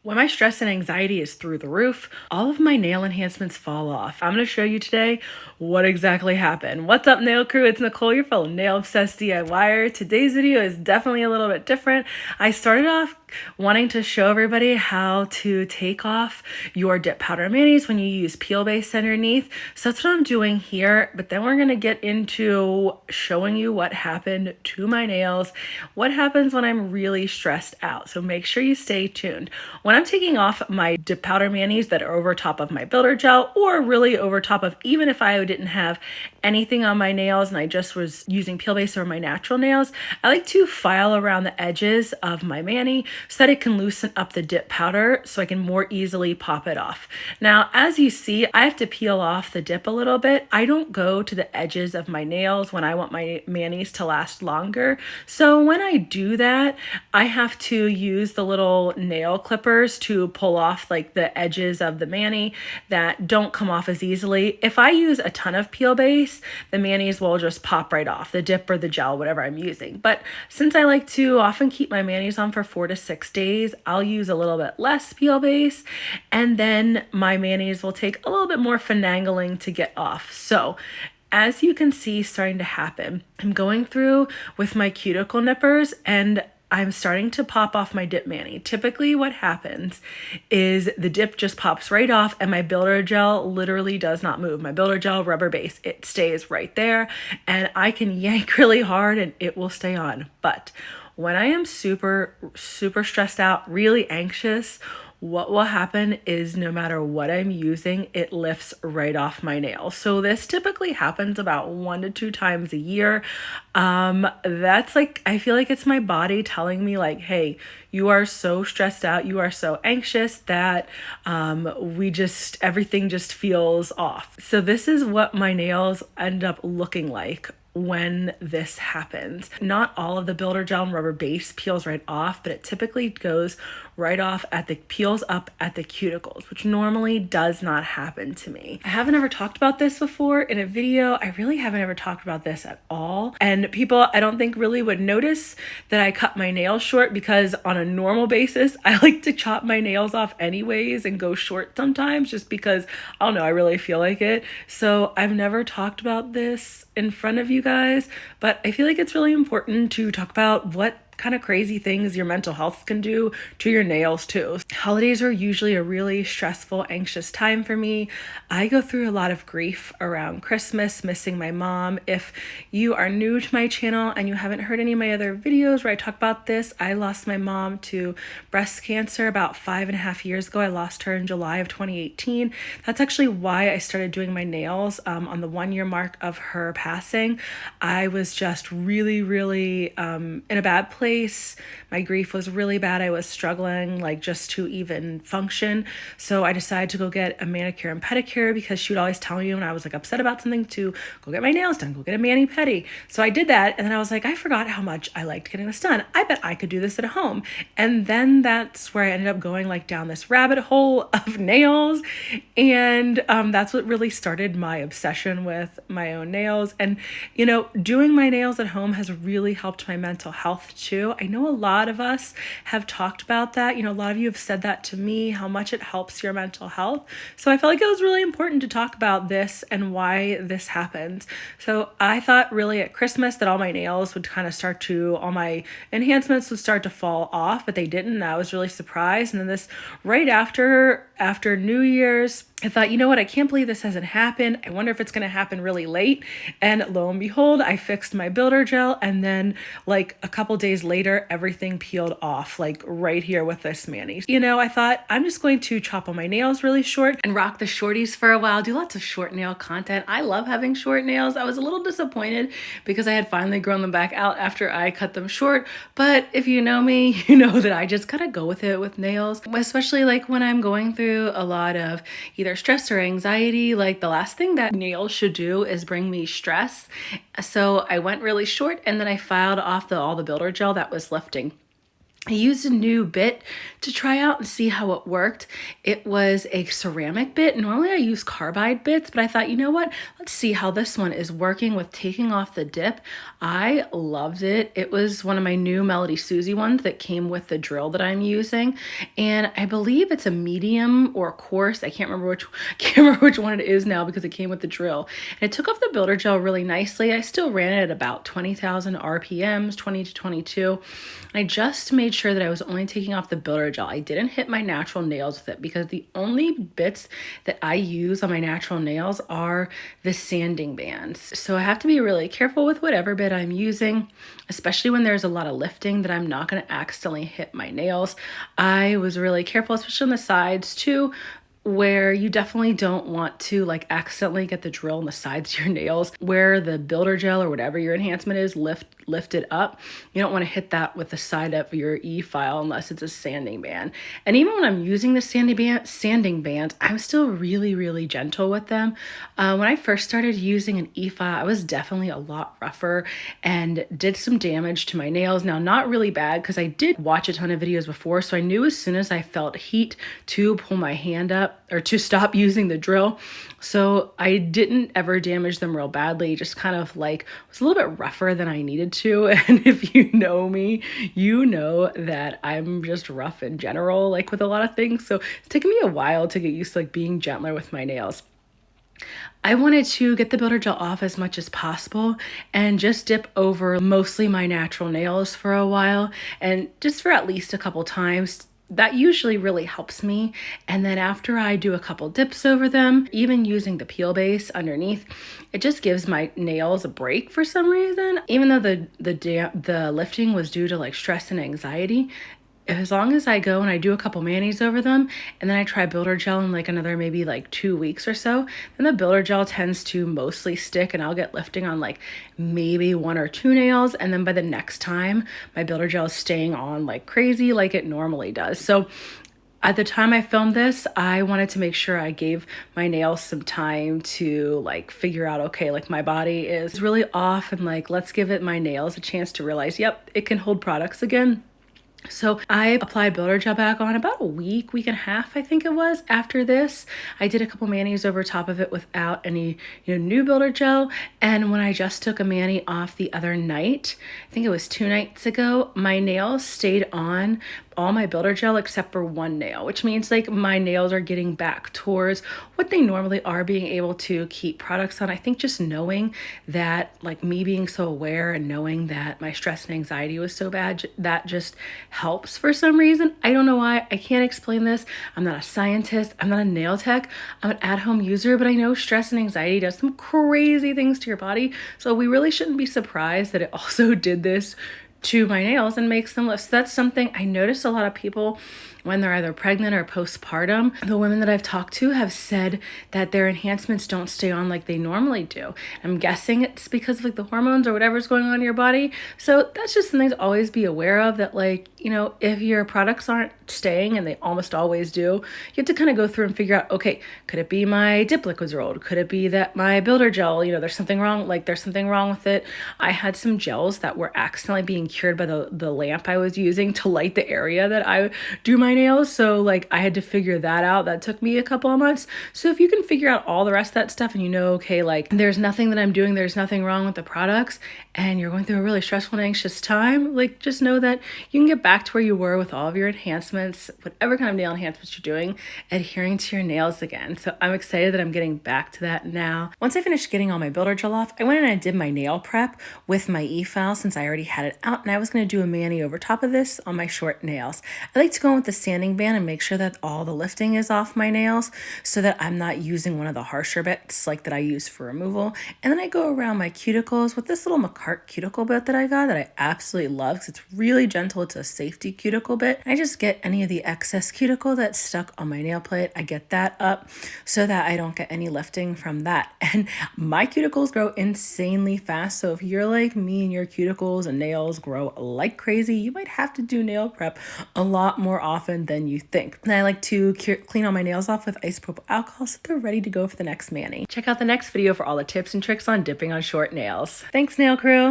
When my stress and anxiety is through the roof, all of my nail enhancements fall off. I'm going to show you today what exactly happened. What's up, nail crew? It's Nicole, your fellow nail obsessed DIYer. Today's video is definitely a little bit different. I started off wanting to show everybody how to take off your dip powder mayonnaise when you use peel base underneath. So that's what I'm doing here, but then we're going to get into showing you what happened to my nails, what happens when I'm really stressed out. So make sure you stay tuned. When I'm taking off my dip powder mayonnaise that are over top of my builder gel, or really over top of, even if I didn't have anything on my nails and I just was using peel base over my natural nails, I like to file around the edges of my mani so that it can loosen up the dip powder so I can more easily pop it off. Now, as you see, I have to peel off the dip a little bit. I don't go to the edges of my nails when I want my mayonnaise to last longer. So when I do that, I have to use the little nail clippers to pull off like the edges of the mani that don't come off as easily. If I use a ton of peel base, the mayonnaise will just pop right off, the dip or the gel, whatever I'm using. But since I like to often keep my mayonnaise on for 4 to 6 days, I'll use a little bit less peel base, and then my mayonnaise will take a little bit more finagling to get off. So as you can see starting to happen, I'm going through with my cuticle nippers and I'm starting to pop off my dip mani. Typically what happens is the dip just pops right off and my builder gel literally does not move. My builder gel rubber base, it stays right there and I can yank really hard and it will stay on. But when I am super stressed out, really anxious, what will happen is no matter what I'm using, it lifts right off my nail. So this typically happens about 1 to 2 times a year. That's like, I feel like it's my body telling me like, hey, you are so stressed out, you are so anxious that everything just feels off. So this is what my nails end up looking like when this happens. Not all of the builder gel and rubber base peels right off, but it typically goes right off peels up at the cuticles, which normally does not happen to me. I haven't ever talked about this before in a video. I really haven't ever talked about this at all. And people, I don't think really would notice that I cut my nails short because on a normal basis, I like to chop my nails off anyways and go short sometimes just because, I don't know, I really feel like it. So I've never talked about this in front of you guys, but I feel like it's really important to talk about what kind of crazy things your mental health can do to your nails too. Holidays are usually a really stressful, anxious time for me. I go through a lot of grief around Christmas, missing my mom. If you are new to my channel and you haven't heard any of my other videos where I talk about this, I lost my mom to breast cancer about 5.5 years ago. I lost her in July of 2018. That's actually why I started doing my nails on the 1-year mark of her passing. I was just really in a bad place. My grief was really bad. I was struggling like just to even function. So I decided to go get a manicure and pedicure because she would always tell me when I was like upset about something to go get my nails done, go get a mani-pedi. So I did that. And then I was like, I forgot how much I liked getting this done. I bet I could do this at home. And then that's where I ended up going like down this rabbit hole of nails. And that's what really started my obsession with my own nails. And, you know, doing my nails at home has really helped my mental health too. I know a lot of us have talked about that. You know, a lot of you have said that to me, how much it helps your mental health. So I felt like it was really important to talk about this and why this happens. So I thought really at Christmas that all my nails would kind of all my enhancements would start to fall off, but they didn't. And I was really surprised. And then this right after New Year's, I thought, you know what, I can't believe this hasn't happened. I wonder if it's going to happen really late. And lo and behold, I fixed my builder gel. And then like a couple days later, everything peeled off like right here with this mani. You know, I thought I'm just going to chop all my nails really short and rock the shorties for a while, do lots of short nail content. I love having short nails. I was a little disappointed because I had finally grown them back out after I cut them short. But if you know me, you know that I just kind of go with it with nails, especially like when I'm going through a lot of either stress or anxiety. Like the last thing that nails should do is bring me stress. So I went really short and then I filed off all the builder gel that was lifting. I used a new bit to try out and see how it worked. It was a ceramic bit. Normally I use carbide bits, but I thought, you know what? Let's see how this one is working with taking off the dip. I loved it. It was one of my new Melody Susie ones that came with the drill that I'm using. And I believe it's a medium or coarse. I can't remember which one it is now because it came with the drill. And it took off the builder gel really nicely. I still ran it at about 20,000 RPMs, 20 to 22. And I just made sure that I was only taking off the builder gel. I didn't hit my natural nails with it because the only bits that I use on my natural nails are the sanding bands. So I have to be really careful with whatever bit I'm using, especially when there's a lot of lifting that I'm not going to accidentally hit my nails. I was really careful, especially on the sides too, where you definitely don't want to like accidentally get the drill on the sides of your nails where the builder gel or whatever your enhancement is lifted up. You don't want to hit that with the side of your Efile unless it's a sanding band. And even when I'm using the sanding band, I'm still really gentle with them. When I first started using an Efile, I was definitely a lot rougher and did some damage to my nails. Now, not really bad because I did watch a ton of videos before, so I knew as soon as I felt heat to pull my hand up or to stop using the drill. So I didn't ever damage them real badly, just kind of like was a little bit rougher than I needed to. And if you know me, you know that I'm just rough in general, like with a lot of things. So it's taken me a while to get used to like being gentler with my nails. I wanted to get the builder gel off as much as possible and just dip over mostly my natural nails for a while and just for at least a couple times. That usually really helps me. And then after I do a couple dips over them, even using the peel base underneath, it just gives my nails a break for some reason. Even though the lifting was due to like stress and anxiety, as long as I go and I do a couple manis over them and then I try builder gel in like another maybe like 2 weeks or so, then the builder gel tends to mostly stick and I'll get lifting on like maybe 1 or 2 nails. And then by the next time, my builder gel is staying on like crazy like it normally does. So at the time I filmed this, I wanted to make sure I gave my nails some time to like figure out, okay, like my body is really off and like, let's give it my nails a chance to realize, yep, it can hold products again. So I applied builder gel back on about a week and a half, I think it was. After this, I did a couple manis over top of it without any, new builder gel. And when I just took a mani off the other night, I think it was 2 nights ago, my nails stayed on all my builder gel except for 1 nail, which means like my nails are getting back towards what they normally are, being able to keep products on. I think just knowing that, like me being so aware and knowing that my stress and anxiety was so bad, that just helps for some reason. I don't know why. I can't explain this. I'm not a scientist. I'm not a nail tech. I'm an at-home user, but I know stress and anxiety does some crazy things to your body. So we really shouldn't be surprised that it also did this to my nails and makes them lift. So that's something I noticed a lot of people when they're either pregnant or postpartum. The women that I've talked to have said that their enhancements don't stay on like they normally do. I'm guessing it's because of like the hormones or whatever's going on in your body. So that's just something to always be aware of, that like, if your products aren't staying, and they almost always do, you have to kind of go through and figure out, okay, could it be my dip liquids are old? Could it be that my builder gel, there's something wrong, with it. I had some gels that were accidentally being cured by the lamp I was using to light the area that I do my nails. So like I had to figure that out. That took me a couple of months. So if you can figure out all the rest of that stuff and okay, like there's nothing that I'm doing, there's nothing wrong with the products, and you're going through a really stressful and anxious time, like just know that you can get back to where you were with all of your enhancements, whatever kind of nail enhancements you're doing, adhering to your nails again. So I'm excited that I'm getting back to that now. Once I finished getting all my builder gel off, I went in and I did my nail prep with my Efile since I already had it out, and I was going to do a mani over top of this on my short nails. I like to go in with the sanding band and make sure that all the lifting is off my nails so that I'm not using one of the harsher bits like that I use for removal. And then I go around my cuticles with this little McCart cuticle bit that I got that I absolutely love because it's really gentle. It's a safety cuticle bit. I just get any of the excess cuticle that's stuck on my nail plate. I get that up so that I don't get any lifting from that. And my cuticles grow insanely fast. So if you're like me and your cuticles and nails grow like crazy, you might have to do nail prep a lot more often than you think. And I like to clean all my nails off with isopropyl alcohol so they're ready to go for the next mani. Check out the next video for all the tips and tricks on dipping on short nails. Thanks, nail crew.